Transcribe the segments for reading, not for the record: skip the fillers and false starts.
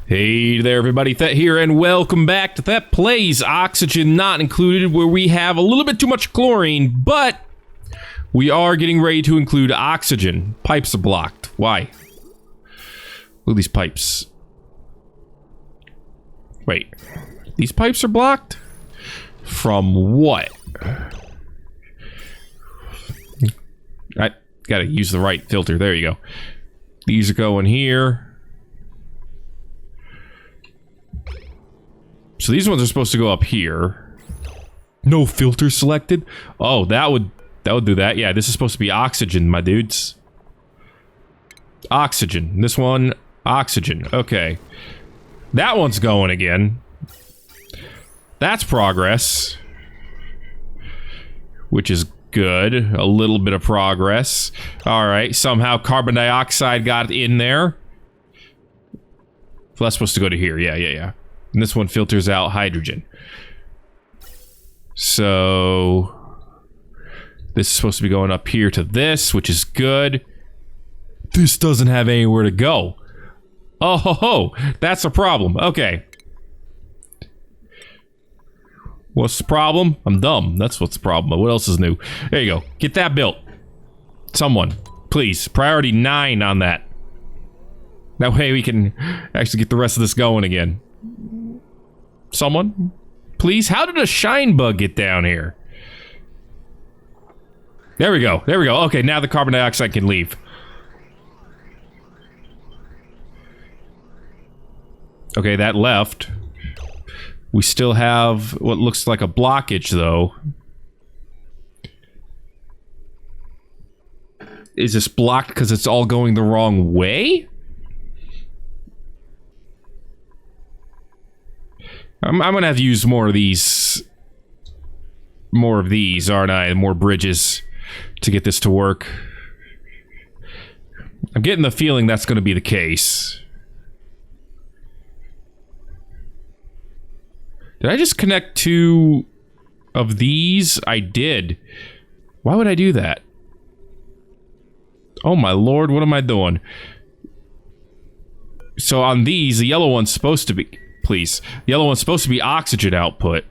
Hey there everybody, Thet here, and welcome back to Thet Plays Oxygen Not Included, where we have a little bit too much chlorine, but we are getting ready to include oxygen. Pipes are blocked. Why? Look at these pipes. Wait, these pipes are blocked? From what? I gotta use the right filter. There you go. These are going here. So these ones are supposed to go up here. No filter selected? Oh, that would do that. Yeah, this is supposed to be oxygen, my dudes. Oxygen. This one, oxygen. Okay. That one's going again. That's progress. Which is good. A little bit of progress. Alright, somehow carbon dioxide got in there. So that's supposed to go to here. Yeah. And this one filters out hydrogen. So this is supposed to be going up here to this, which is good. This doesn't have anywhere to go. Oh ho ho, that's a problem. Okay. What's the problem? I'm dumb. That's what's the problem. But what else is new? There you go. Get that built. Someone, please. Priority 9 on that. That way we can actually get the rest of this going again. Someone? Please? How did a shine bug get down here? There we go. There we go. Okay, now the carbon dioxide can leave. Okay, that left. We still have what looks like a blockage, though. Is this blocked because it's all going the wrong way? I'm gonna have to use more of these. More of these, aren't I? More bridges to get this to work. I'm getting the feeling that's gonna be the case. Did I just connect 2 of these? I did. Why would I do that? Oh my lord, what am I doing? So on these, the yellow one's supposed to be... Please. The yellow one's supposed to be oxygen output.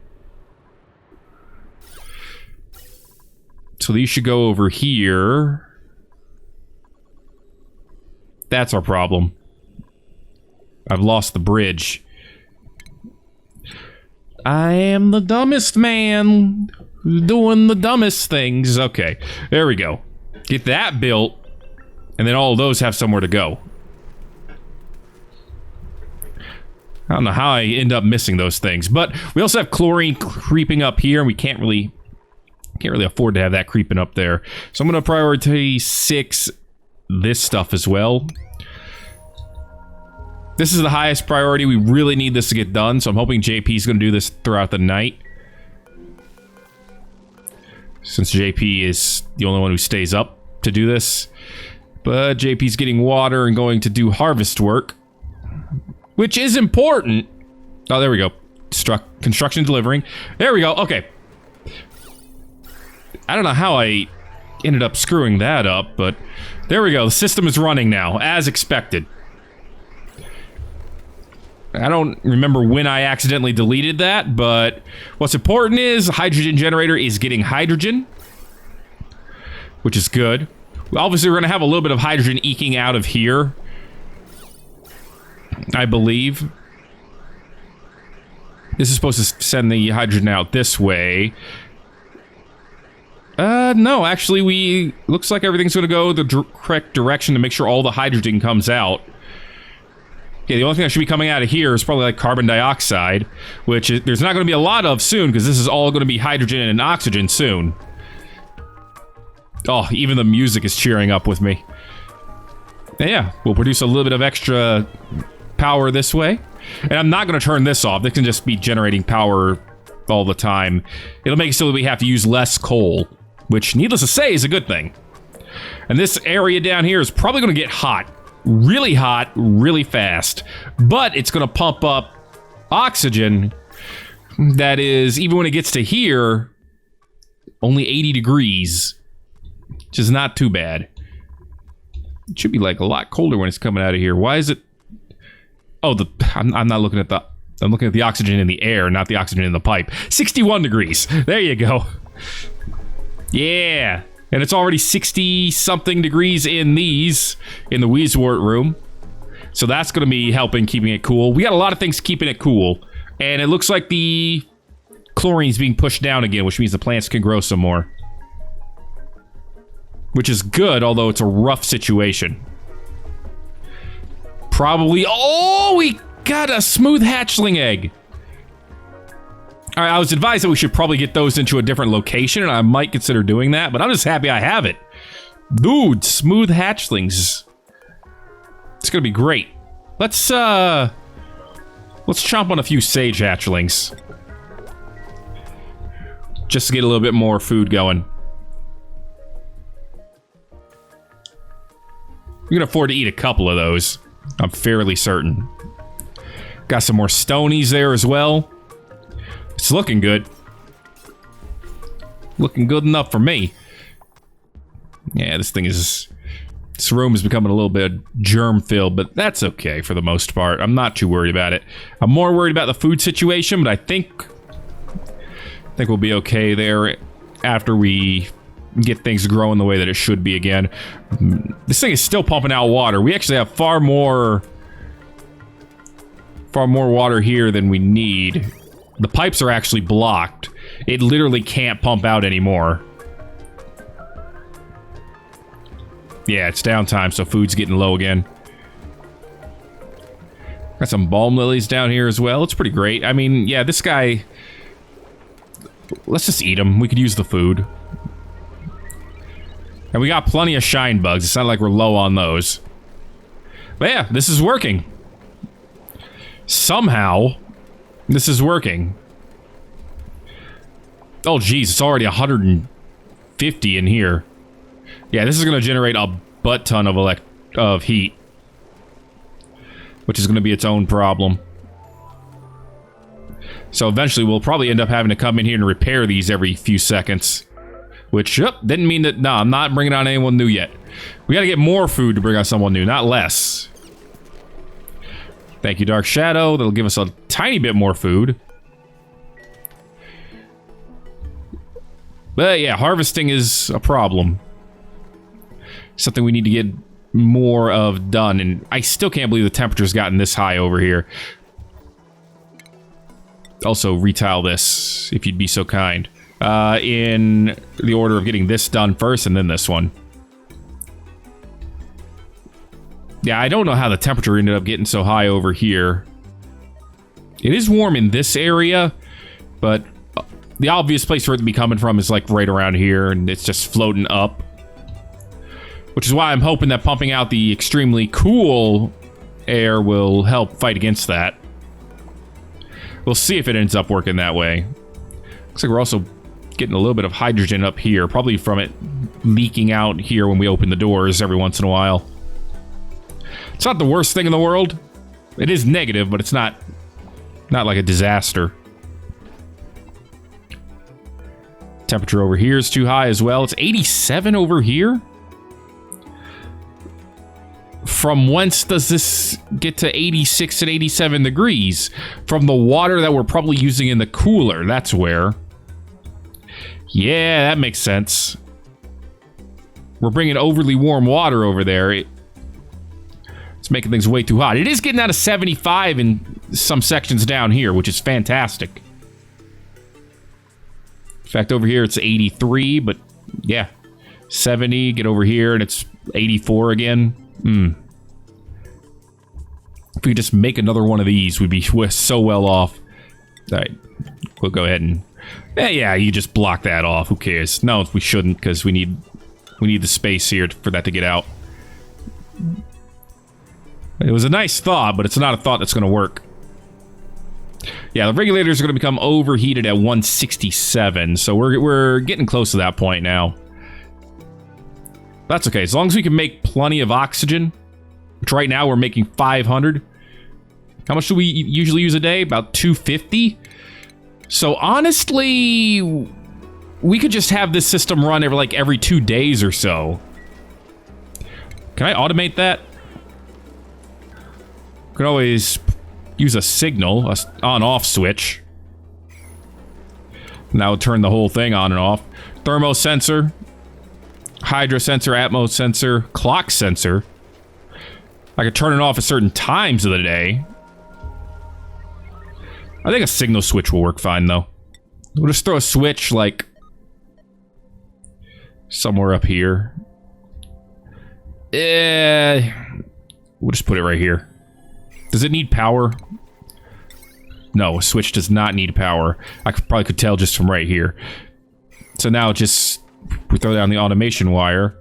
So these should go over here. That's our problem. I've lost the bridge. I am the dumbest man doing the dumbest things. Okay, there we go. Get that built, and then all of those have somewhere to go. I don't know how I end up missing those things, but we also have chlorine creeping up here, and we can't really afford to have that creeping up there. So I'm going to prioritize 6 this stuff as well. This is the highest priority. We really need this to get done, so I'm hoping JP is going to do this throughout the night. Since JP is the only one who stays up to do this. But JP's getting water and going to do harvest work. Which is important. Oh, there we go. Construction delivering. There we go. Okay. I don't know how I ended up screwing that up, but there we go. The system is running now, as expected. I don't remember when I accidentally deleted that, but what's important is the hydrogen generator is getting hydrogen, which is good. Obviously, we're going to have a little bit of hydrogen eking out of here, I believe. This is supposed to send the hydrogen out this way. No, actually, looks like everything's going to go the correct direction to make sure all the hydrogen comes out. Yeah, the only thing that should be coming out of here is probably like carbon dioxide, which there's not going to be a lot of soon, because this is all going to be hydrogen and oxygen soon. Oh, even the music is cheering up with me. And yeah, we'll produce a little bit of extra power this way. And I'm not going to turn this off. This can just be generating power all the time. It'll make it so that we have to use less coal, which, needless to say, is a good thing. And this area down here is probably going to get hot, really fast. But it's going to pump up oxygen that is, even when it gets to here, only 80 degrees, which is not too bad. It should be like a lot colder when it's coming out of here. Why is it... Oh, I'm not looking at the... I'm looking at the oxygen in the air, not the oxygen in the pipe. 61 degrees. There you go. Yeah. And it's already 60-something degrees in these, in the Weezwort room. So that's going to be helping keeping it cool. We got a lot of things keeping it cool. And it looks like the chlorine's being pushed down again, which means the plants can grow some more. Which is good, although it's a rough situation. Probably... Oh, we got a smooth hatchling egg. All right, I was advised that we should probably get those into a different location, and I might consider doing that, but I'm just happy I have it. Dude, smooth hatchlings. It's gonna be great. Let's chomp on a few sage hatchlings. Just to get a little bit more food going. We can afford to eat a couple of those. I'm fairly certain. Got some more stonies there as well. It's looking good. Looking good enough for me. Yeah, this room is becoming a little bit germ-filled, but that's okay for the most part. I'm not too worried about it. I'm more worried about the food situation, but I think we'll be okay there after we get things growing the way that it should be again. This thing is still pumping out water. We actually have far more water here than we need. The pipes are actually blocked. It literally can't pump out anymore. Yeah, it's downtime, so food's getting low again. Got some balm lilies down here as well. It's pretty great. I mean, yeah, this guy... Let's just eat him. We could use the food. And we got plenty of shine bugs. It's not like we're low on those. But yeah, this is working. Somehow, this is working. Oh, geez, it's already 150 in here. Yeah, this is going to generate a butt ton of heat. Which is going to be its own problem. So eventually, we'll probably end up having to come in here and repair these every few seconds. Which, didn't mean that... No, I'm not bringing on anyone new yet. We got to get more food to bring on someone new, not less. Thank you, Dark Shadow. That'll give us a tiny bit more food. But yeah, harvesting is a problem. Something we need to get more of done. And I still can't believe the temperature's gotten this high over here. Also, retile this, if you'd be so kind. In the order of getting this done first, and then this one. Yeah, I don't know how the temperature ended up getting so high over here. It is warm in this area, but the obvious place for it to be coming from is like right around here, and it's just floating up. Which is why I'm hoping that pumping out the extremely cool air will help fight against that. We'll see if it ends up working that way. Looks like we're also getting a little bit of hydrogen up here, probably from it leaking out here when we open the doors every once in a while. It's not the worst thing in the world. It is negative, but it's not like a disaster. Temperature over here is too high as well. It's 87 over here. From whence does this get to 86 and 87 degrees? From the water that we're probably using in the cooler. That's where. Yeah, that makes sense. We're bringing overly warm water over there. It's making things way too hot. It is getting out of 75 in some sections down here, which is fantastic. In fact, over here it's 83, but yeah. 70, get over here, and it's 84 again. If we could just make another one of these, we'd be so well off. All right, we'll go ahead and... Yeah, you just block that off. Who cares? No, we shouldn't, because we need the space here for that to get out. It was a nice thought, but it's not a thought that's going to work. Yeah, the regulators are going to become overheated at 167, so we're getting close to that point now. That's okay, as long as we can make plenty of oxygen, which right now we're making 500. How much do we usually use a day? About 250? So honestly, we could just have this system run every 2 days or so. Can I automate that? Could always use a signal, a on-off switch. Now turn the whole thing on and off. Thermo sensor, hydro sensor, atmos sensor, clock sensor. I could turn it off at certain times of the day. I think a signal switch will work fine, though. We'll just throw a switch, like, somewhere up here. We'll just put it right here. Does it need power? No, a switch does not need power. I probably could tell just from right here. So now just we throw down the automation wire.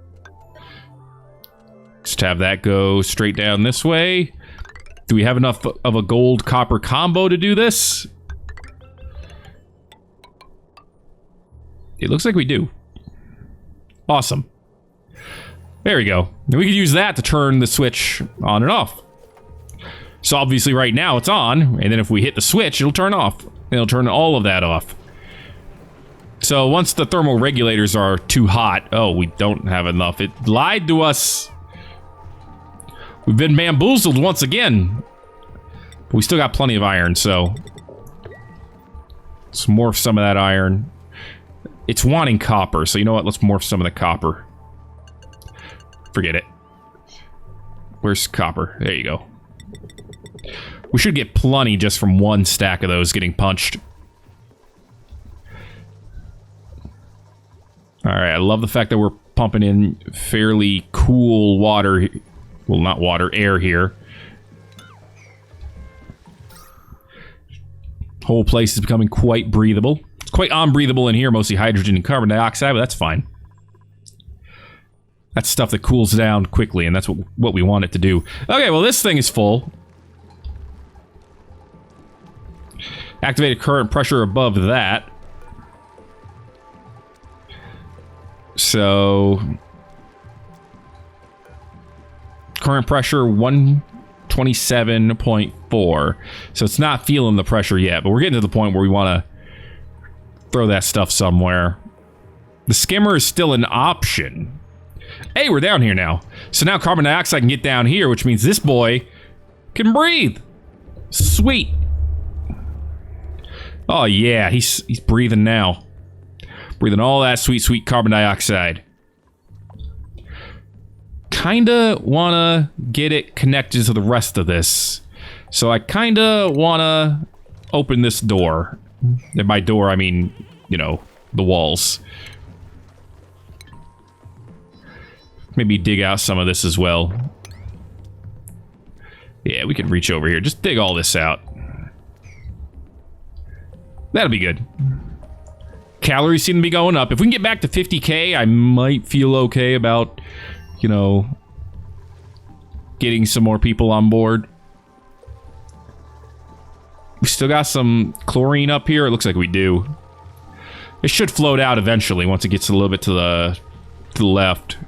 Just have that go straight down this way. Do we have enough of a gold copper combo to do this? It looks like we do. Awesome. There we go. And we could use that to turn the switch on and off. So obviously right now it's on, and then if we hit the switch, it'll turn off. It'll turn all of that off. So once the thermal regulators are too hot, oh, we don't have enough. It lied to us. We've been bamboozled once again. But we still got plenty of iron, so let's morph some of that iron. It's wanting copper, so you know what? Let's morph some of the copper. Forget it. Where's copper? There you go. We should get plenty just from one stack of those getting punched. Alright, I love the fact that we're pumping in fairly cool water. Well, not water, air here. Whole place is becoming quite breathable. It's quite unbreathable in here, mostly hydrogen and carbon dioxide, but that's fine. That's stuff that cools down quickly, and that's what we want it to do. Okay, well, this thing is full. Activated current pressure above that. So current pressure 127.4. So it's not feeling the pressure yet, but we're getting to the point where we want to throw that stuff somewhere. The skimmer is still an option. Hey, we're down here now. So now carbon dioxide can get down here, which means this boy can breathe. Sweet. Oh yeah, he's breathing now. Breathing all that sweet, sweet carbon dioxide. Kinda wanna get it connected to the rest of this. So I kinda wanna open this door. And by door, I mean, you know, the walls. Maybe dig out some of this as well. Yeah, we can reach over here. Just dig all this out. That'll be good. Calories seem to be going up. If we can get back to 50k, I might feel okay about, you know, getting some more people on board. We still got some chlorine up here. It looks like we do. It should float out eventually once it gets a little bit to the left.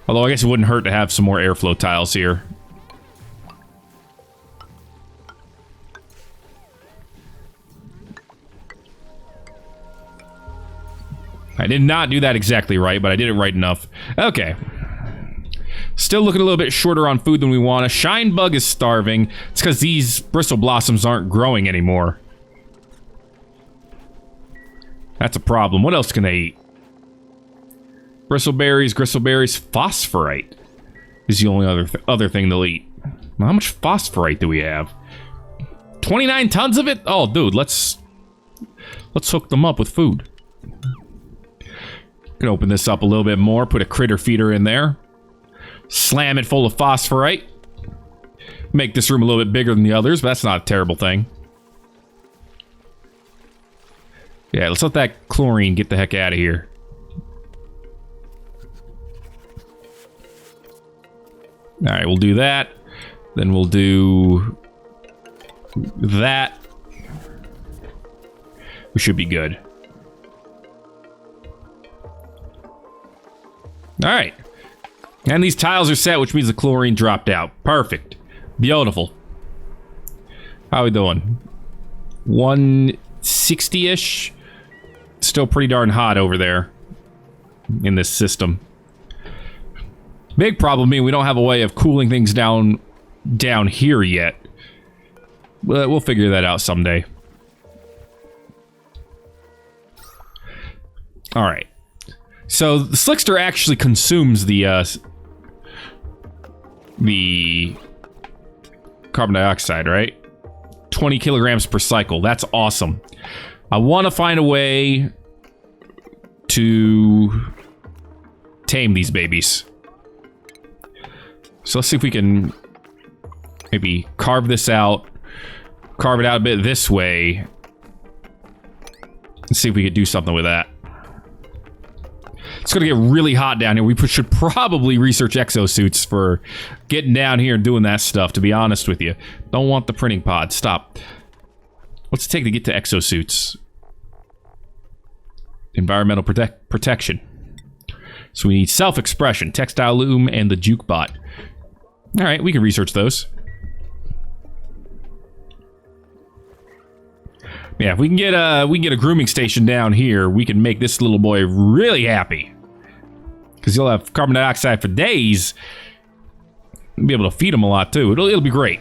Although I guess it wouldn't hurt to have some more airflow tiles here. I did not do that exactly right, but I did it right enough. Okay. Still looking a little bit shorter on food than we want. A shine bug is starving. It's because these bristle blossoms aren't growing anymore. That's a problem. What else can they eat? Bristleberries, gristleberries, phosphorite is the only other thing they'll eat. Well, how much phosphorite do we have? 29 tons of it? Oh, dude, let's hook them up with food. Can open this up a little bit more, put a critter feeder in there. Slam it full of phosphorite. Make this room a little bit bigger than the others, but that's not a terrible thing. Yeah, let's let that chlorine get the heck out of here. Alright, we'll do that. Then we'll do that. We should be good. Alright. And these tiles are set, which means the chlorine dropped out. Perfect. Beautiful. How are we doing? 160-ish? Still pretty darn hot over there in this system. Big problem being we don't have a way of cooling things down down here yet. But we'll figure that out someday. Alright. So, the Slickster actually consumes the carbon dioxide, right? 20 kilograms per cycle. That's awesome. I want to find a way to tame these babies. So let's see if we can maybe carve this out. Carve it out a bit this way. Let's see if we could do something with that. It's gonna get really hot down here. We should probably research exosuits for getting down here and doing that stuff, to be honest with you. Don't want the printing pod. Stop. What's it take to get to exosuits? Environmental protection. So we need self-expression, textile loom, and the juke bot. Alright, we can research those. Yeah, if we can get a grooming station down here, we can make this little boy really happy. Because he'll have carbon dioxide for days. We'll be able to feed him a lot too. It'll be great.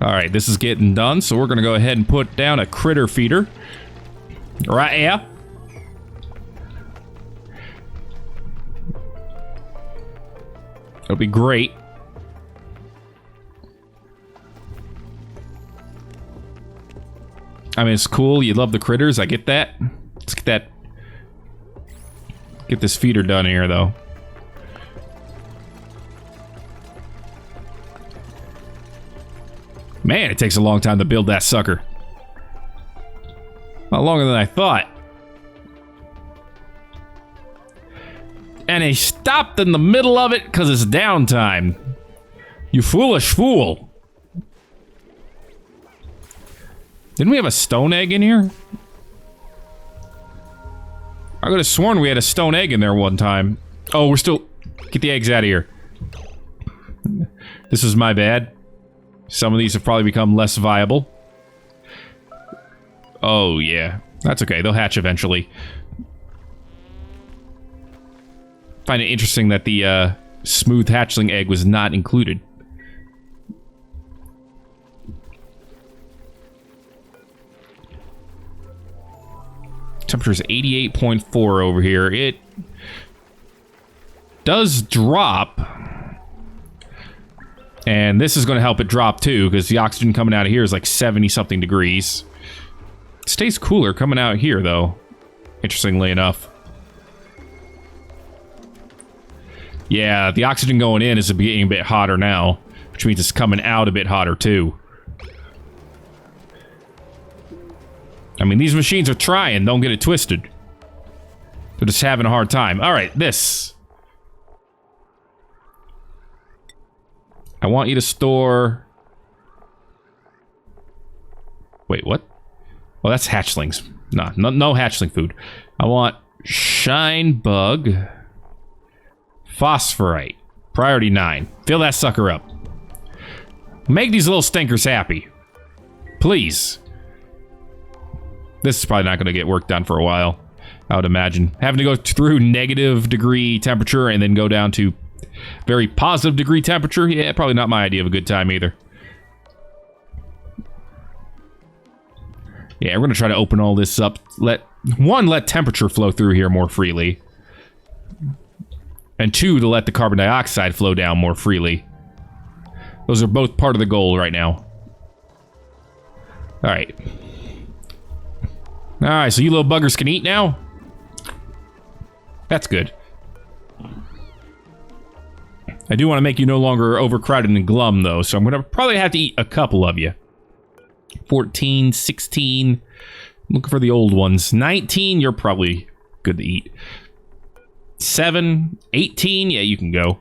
Alright, this is getting done, so we're gonna go ahead and put down a critter feeder. Right here. It'll be great. I mean, it's cool. You love the critters. I get that. Let's get that. Get this feeder done here, though. Man, it takes a long time to build that sucker. A lot longer than I thought. And he stopped in the middle of it because it's downtime. You foolish fool. Didn't we have a stone egg in here? I could have sworn we had a stone egg in there one time. Oh, we're still... Get the eggs out of here. This is my bad. Some of these have probably become less viable. Oh, yeah. That's okay. They'll hatch eventually. Find it interesting that the smooth hatchling egg was not included. Temperature is 88.4 over here. It does drop. And this is going to help it drop too, because the oxygen coming out of here is like 70-something degrees. It stays cooler coming out here, though. Interestingly enough. Yeah, the oxygen going in is getting a bit hotter now, which means it's coming out a bit hotter too. I mean, these machines are trying, don't get it twisted. They're just having a hard time. Alright, this. I want you to store... Wait, what? Oh, that's hatchlings. No hatchling food. I want shine bug... Phosphorite. Priority 9. Fill that sucker up. Make these little stinkers happy. Please. This is probably not going to get work done for a while, I would imagine. Having to go through negative degree temperature and then go down to very positive degree temperature, yeah, probably not my idea of a good time either. Yeah, we're going to try to open all this up. Let temperature flow through here more freely. And 2, to let the carbon dioxide flow down more freely. Those are both part of the goal right now. Alright. Alright, so you little buggers can eat now? That's good. I do want to make you no longer overcrowded and glum, though, so I'm going to probably have to eat a couple of you. 14, 16. I'm looking for the old ones. 19, you're probably good to eat. 7, 18, yeah, you can go.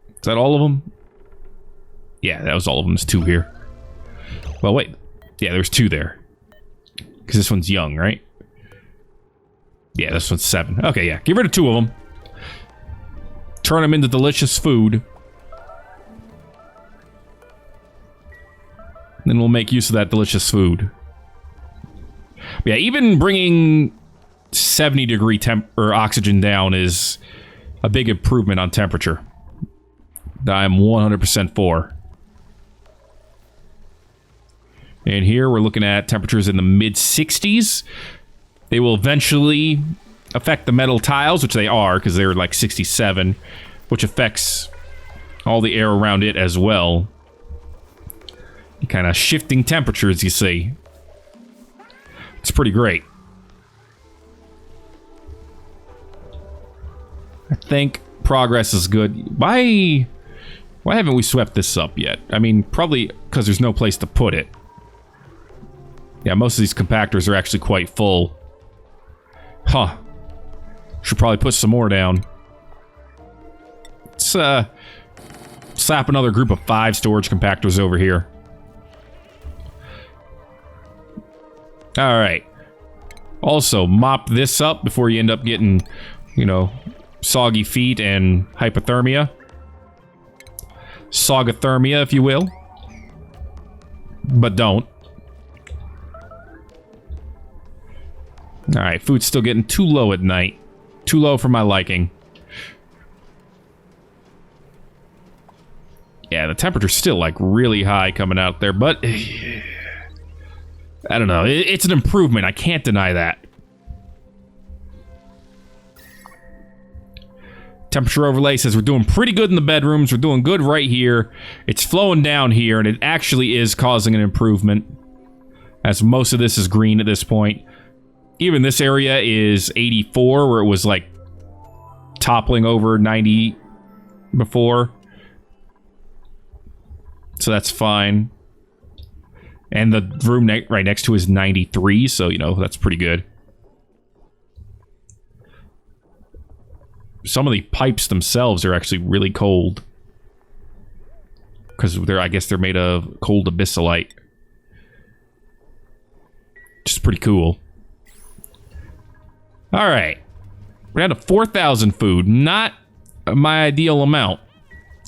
Is that all of them? Yeah, that was all of them. There's 2 here. Well, wait. Yeah, there's 2 there. Because this one's young, right? Yeah, this one's 7. Okay, yeah. Get rid of 2 of them. Turn them into delicious food. Then we'll make use of that delicious food. Yeah, even bringing 70 degree temp or oxygen down is a big improvement on temperature that I am 100% for. And here we're looking at temperatures in the mid-60s. They will eventually affect the metal tiles, which they are, because they're like 67, which affects all the air around it as well. Kind of shifting temperatures, you see. It's pretty great. I think progress is good. Why haven't we swept this up yet? I mean, probably because there's no place to put it. Yeah, most of these compactors are actually quite full. Huh. Should probably put some more down. Let's, slap another group of 5 storage compactors over here. Alright. Also, mop this up before you end up getting, you know, soggy feet and hypothermia. Sogathermia, if you will. But don't. Alright, food's still getting too low at night. Too low for my liking. Yeah, the temperature's still, like, really high coming out there, but... I don't know. It's an improvement. I can't deny that. Temperature overlay says we're doing pretty good in the bedrooms. We're doing good right here. It's flowing down here, and it actually is causing an improvement. As most of this is green at this point. Even this area is 84, where it was, like, toppling over 90 before. So that's fine. And the room right next to is 93, so, you know, that's pretty good. Some of the pipes themselves are actually really cold. Because I guess they're made of cold abyssalite. Which is pretty cool. Alright. We're down to 4,000 food. Not my ideal amount.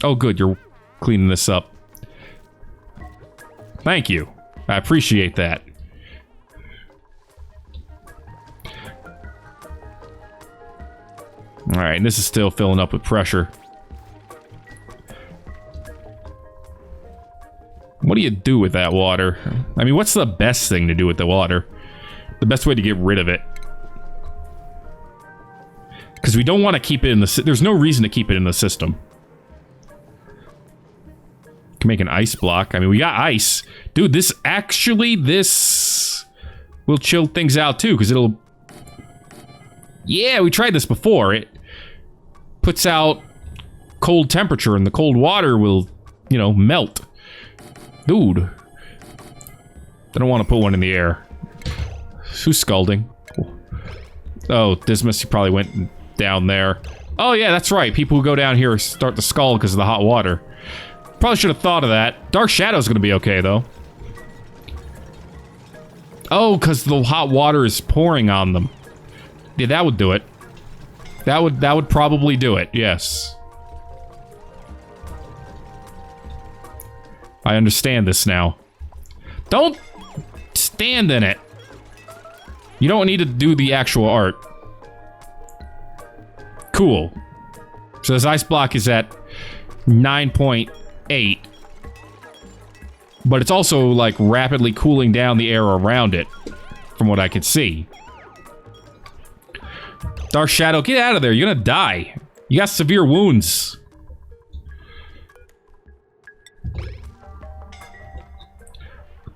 Oh, good. You're cleaning this up. Thank you. I appreciate that. Alright, and this is still filling up with pressure. What do you do with that water? I mean, what's the best thing to do with the water? The best way to get rid of it. Because we don't want to keep it in the... There's no reason to keep it in the system. Can make an ice block. I mean, we got ice. Dude, this will chill things out too, because it'll... Yeah, we tried this before. It puts out cold temperature, and the cold water will, you know, melt. Dude. I don't want to put one in the air. Who's scalding? Oh, Dismas probably went down there. Oh yeah, that's right. People who go down here start to scald because of the hot water. Probably should have thought of that. Dark Shadow's gonna be okay, though. Oh, because the hot water is pouring on them. Yeah, that would do it. That would probably do it, yes. I understand this now. Don't stand in it. You don't need to do the actual art. Cool. So this ice block is at 9.8. But it's also, like, rapidly cooling down the air around it. From what I can see. Dark Shadow, get out of there. You're gonna die. You got severe wounds.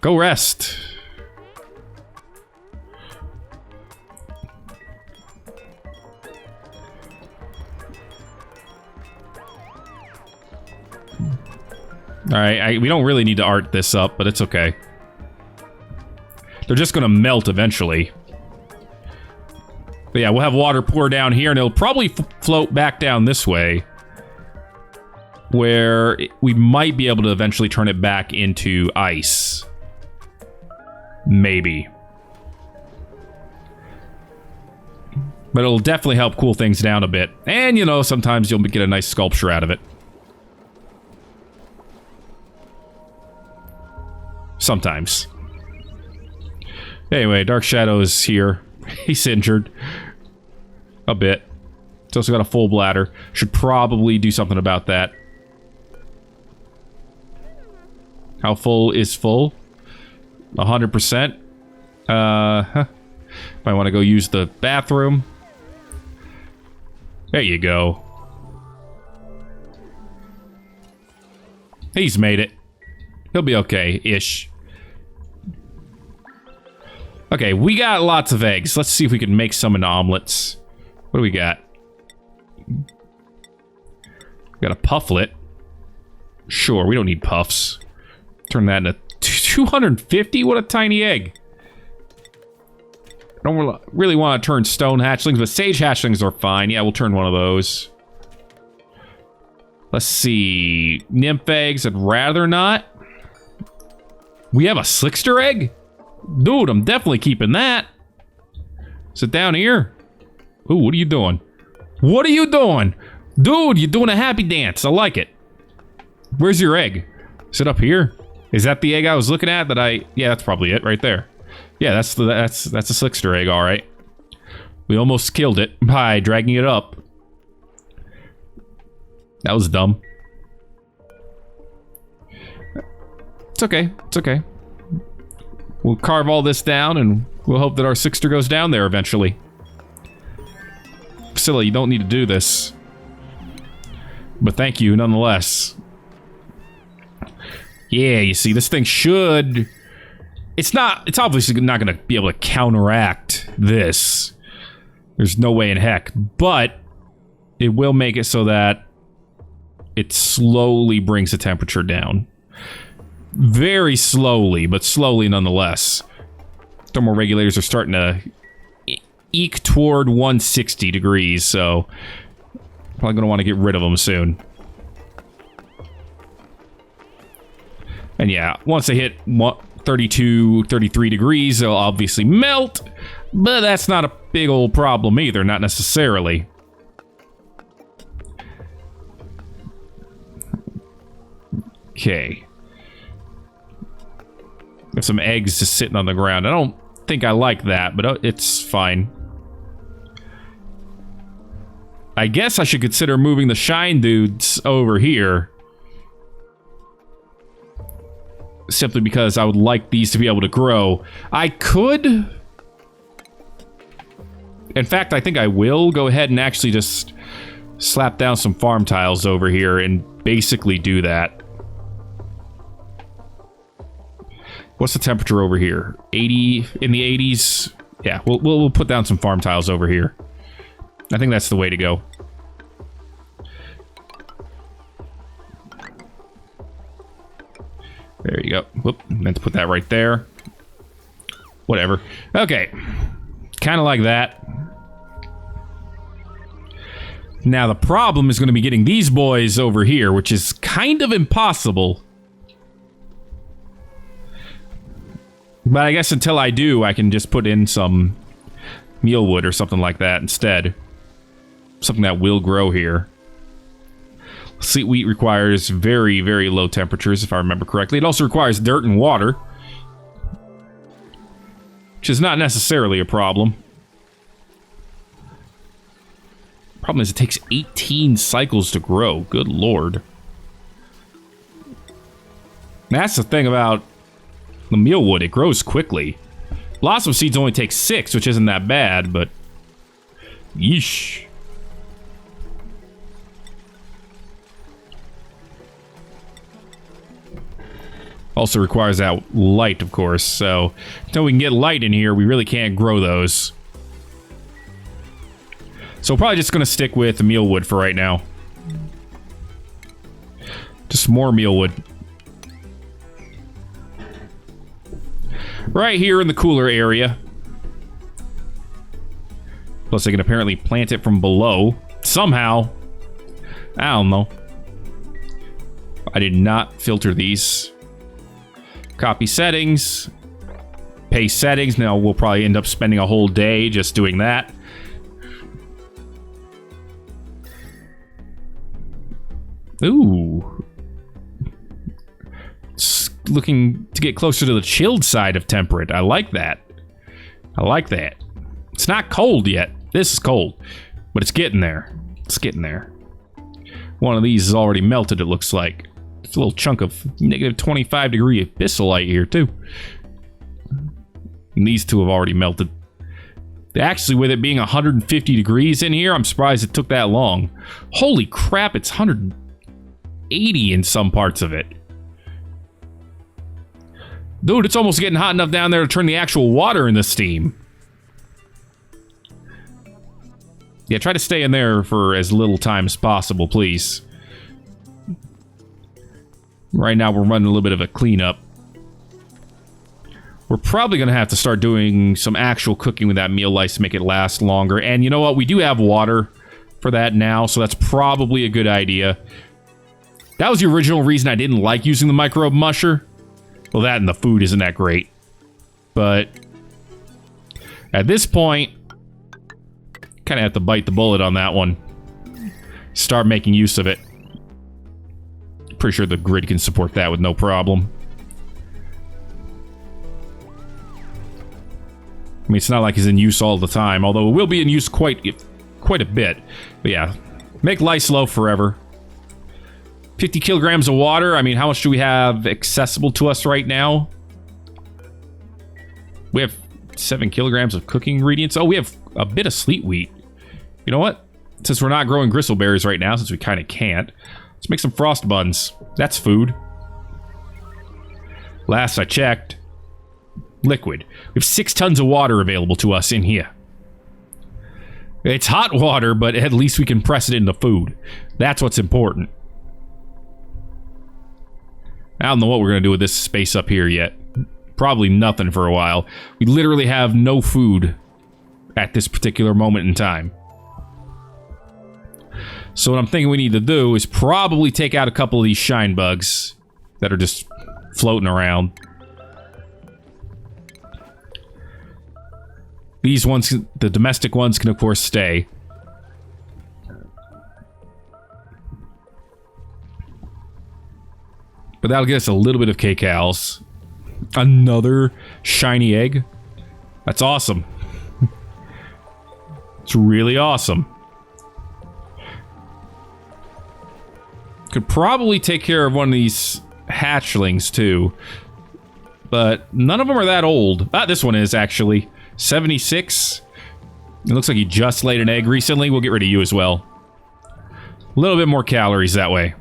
Go rest. Alright, we don't really need to art this up, but it's okay. They're just gonna melt eventually. But yeah, we'll have water pour down here, and it'll probably float back down this way. Where we might be able to eventually turn it back into ice. Maybe. But it'll definitely help cool things down a bit. And, you know, sometimes you'll get a nice sculpture out of it. Sometimes. Anyway, Dark Shadow is here. He's injured. A bit. It's also got a full bladder. Should probably do something about that. How full is full? 100%. Might want to go use the bathroom. There you go. He's made it. He'll be okay-ish. Okay, we got lots of eggs. Let's see if we can make some into omelets. What do we got? We got a pufflet. Sure, we don't need puffs. Turn that into 250? What a tiny egg. I don't really want to turn stone hatchlings, but sage hatchlings are fine. Yeah, we'll turn one of those. Let's see. Nymph eggs, I'd rather not. We have a slickster egg? Dude, I'm definitely keeping that. Sit down here. Ooh, what are you doing? What are you doing? Dude, you're doing a happy dance. I like it. Where's your egg? Is it up here? Is that the egg I was looking at that I... Yeah, that's probably it right there. Yeah, that's a slickster egg, all right. We almost killed it by dragging it up. That was dumb. It's okay. It's okay. We'll carve all this down, and we'll hope that our slickster goes down there eventually. Priscilla, you don't need to do this. But thank you, nonetheless. Yeah, you see, this thing should... It's obviously not going to be able to counteract this. There's no way in heck. But it will make it so that it slowly brings the temperature down. Very slowly, but slowly nonetheless. Thermal regulators are starting to eke toward 160 degrees, so probably going to want to get rid of them soon. And yeah, once they hit 32, 33 degrees, they'll obviously melt, but that's not a big old problem either, not necessarily. Okay. Have some eggs just sitting on the ground. I don't think I like that, but it's fine. I guess I should consider moving the shine dudes over here. Simply because I would like these to be able to grow. I could... In fact, I think I will go ahead and actually just slap down some farm tiles over here and basically do that. What's the temperature over here? 80 in the 80s? Yeah, we'll put down some farm tiles over here. I think that's the way to go. There you go. Whoop, meant to put that right there. Whatever. Okay. Kind of like that. Now the problem is going to be getting these boys over here, which is kind of impossible. But I guess until I do, I can just put in some mealwood or something like that instead. Something that will grow here. Sweet wheat requires very, very low temperatures, if I remember correctly. It also requires dirt and water, which is not necessarily a problem. Problem is it takes 18 cycles to grow. Good lord. That's the thing about the mealwood. It grows quickly. Blossom seeds only take 6, which isn't that bad, but... Yeesh. Also requires that light, of course, so until we can get light in here, we really can't grow those. So we're probably just going to stick with the mealwood for right now. Just more mealwood. Right here in the cooler area. Plus they can apparently plant it from below. Somehow. I don't know. I did not filter these. Copy settings. Paste settings. Now we'll probably end up spending a whole day just doing that. Ooh. It's looking to get closer to the chilled side of temperate. I like that. I like that. It's not cold yet. This is cold, but it's getting there. It's getting there. One of these is already melted, it looks like. It's a little chunk of negative 25 degree abyssalite here, too. And these two have already melted. Actually, with it being 150 degrees in here, I'm surprised it took that long. Holy crap, it's 180 in some parts of it. Dude, it's almost getting hot enough down there to turn the actual water into steam. Yeah, try to stay in there for as little time as possible, please. Right now, we're running a little bit of a cleanup. We're probably going to have to start doing some actual cooking with that meal lice to make it last longer. And you know what? We do have water for that now, so that's probably a good idea. That was the original reason I didn't like using the microbe musher. Well, that and the food isn't that great. But at this point, kind of have to bite the bullet on that one. Start making use of it. Pretty sure the grid can support that with no problem. I mean, it's not like it's in use all the time, although it will be in use quite a bit. But yeah, make lice low forever. 50 kilograms of water. I mean, how much do we have accessible to us right now? We have 7 kilograms of cooking ingredients. Oh, we have a bit of sleet wheat. You know what? Since we're not growing gristleberries right now, since we kind of can't, let's make some frost buns. That's food. Last I checked, liquid. We have 6 tons of water available to us in here. It's hot water, but at least we can press it into food. That's what's important. I don't know what we're going to do with this space up here yet. Probably nothing for a while. We literally have no food at this particular moment in time. So what I'm thinking we need to do is probably take out a couple of these shine bugs that are just floating around. These ones, the domestic ones, can of course stay. But that'll get us a little bit of kcals. Another shiny egg. That's awesome. It's really awesome. Could probably take care of one of these hatchlings too. But none of them are that old. Ah, this one is actually 76. It looks like you just laid an egg recently. We'll get rid of you as well. A little bit more calories that way.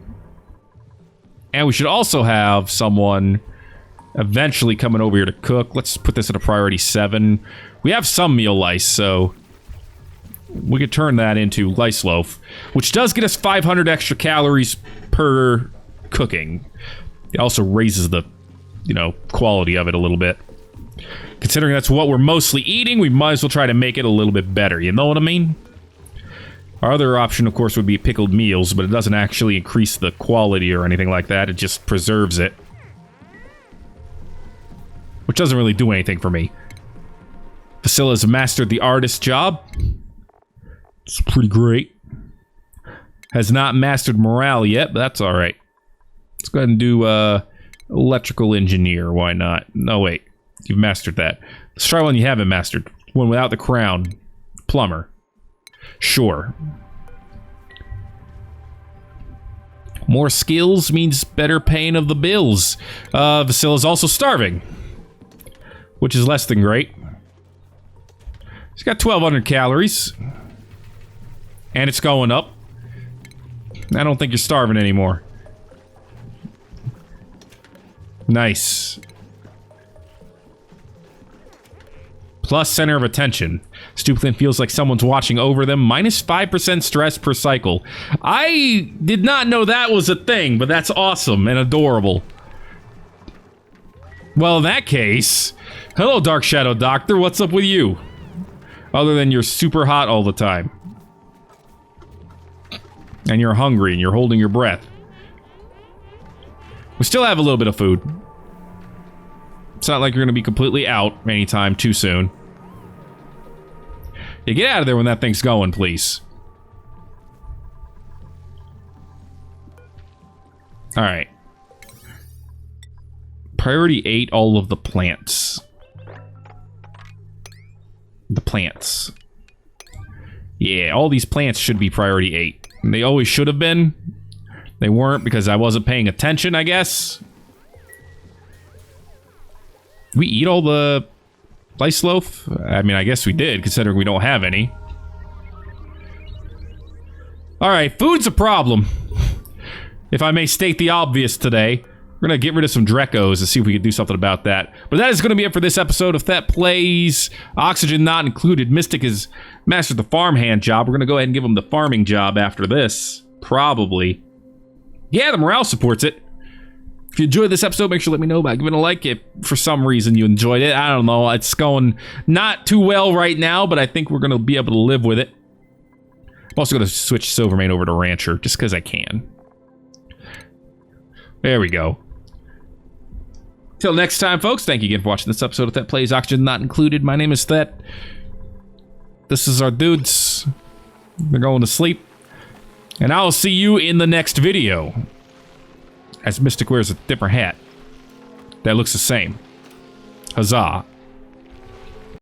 And we should also have someone eventually coming over here to cook. Let's put this at a priority 7. We have some meal lice, so we could turn that into lice loaf, which does get us 500 extra calories per cooking. It also raises the, quality of it a little bit. Considering that's what we're mostly eating, we might as well try to make it a little bit better, you know what I mean? Our other option, of course, would be pickled meals, but it doesn't actually increase the quality or anything like that. It just preserves it. Which doesn't really do anything for me. Facila's mastered the artist job. It's pretty great. Has not mastered morale yet, but that's alright. Let's go ahead and do electrical engineer. Why not? No, wait. You've mastered that. Let's try one you haven't mastered. One without the crown. Plumber. Sure. More skills means better paying of the bills. Vasila's also starving, which is less than great. He's got 1,200 calories. And it's going up. I don't think you're starving anymore. Nice. Plus center of attention. Stupid feels like someone's watching over them. Minus 5% stress per cycle. I did not know that was a thing, but that's awesome and adorable. Well, in that case, hello, Dark Shadow Doctor. What's up with you? Other than you're super hot all the time. And you're hungry and you're holding your breath. We still have a little bit of food. It's not like you're going to be completely out anytime too soon. Yeah, get out of there when that thing's going, please. Alright. Priority 8, all of the plants. The plants. Yeah, all these plants should be priority 8. And they always should have been. They weren't because I wasn't paying attention, I guess. Did we eat all the slice loaf? I mean, I guess we did, considering we don't have any. Alright, food's a problem. If I may state the obvious today. We're going to get rid of some Drekos and see if we can do something about that. But that is going to be it for this episode of Thet Plays. Oxygen not included. Mystic has mastered the farmhand job. We're going to go ahead and give him the farming job after this. Probably. Yeah, the morale supports it. If you enjoyed this episode, make sure to let me know by giving a like if for some reason you enjoyed it. I don't know. It's going not too well right now, but I think we're going to be able to live with it. I'm also going to switch Silvermane over to Rancher just because I can. There we go. Till next time, folks, thank you again for watching this episode of Thet Plays, Oxygen Not Included. My name is Thet. This is our dudes. They're going to sleep. And I'll see you in the next video. As Mystic wears a different hat. That looks the same. Huzzah.